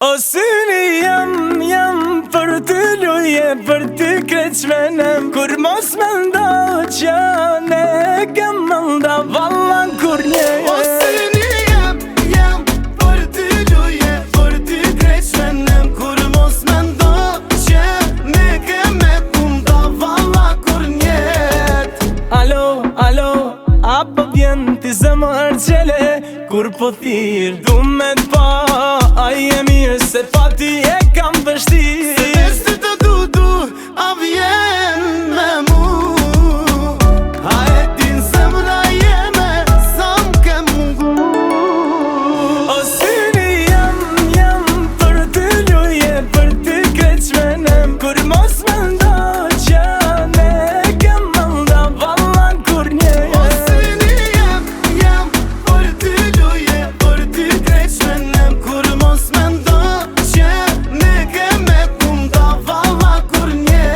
O syni jam për ty luje, për ty kreq menem. Kur mos me ndo që ne kem më nda valla kur nje. O syni jam për ty luje, për ty kreq menem. Kur mos me ndo që ne kem me nda valla kur njet. Alo, apo vjen ti zemër qele. Kur po thirë du me t'pa, a je mirë se pa ti e kam vështirë. Se nështë të du, a vjen me mu. A e din zemra jeme, sa m'ke mungu. O syni jam për ty luje, për ty kreq menem. Kur mos me ndo që ne kem më nda valla kur nje. O syni jam për ty luje, për ty kreq menem. Kur mos me ndo që ne kem me nda valla kur nje.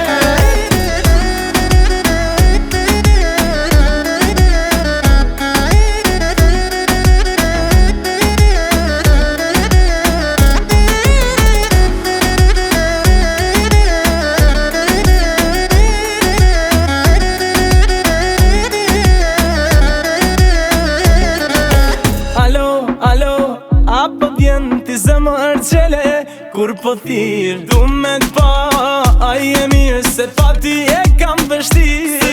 Alo, apo vjen ti zemër qele. Kur po thirë du me t'pa, a je mirë se pa ti e kam vështirë.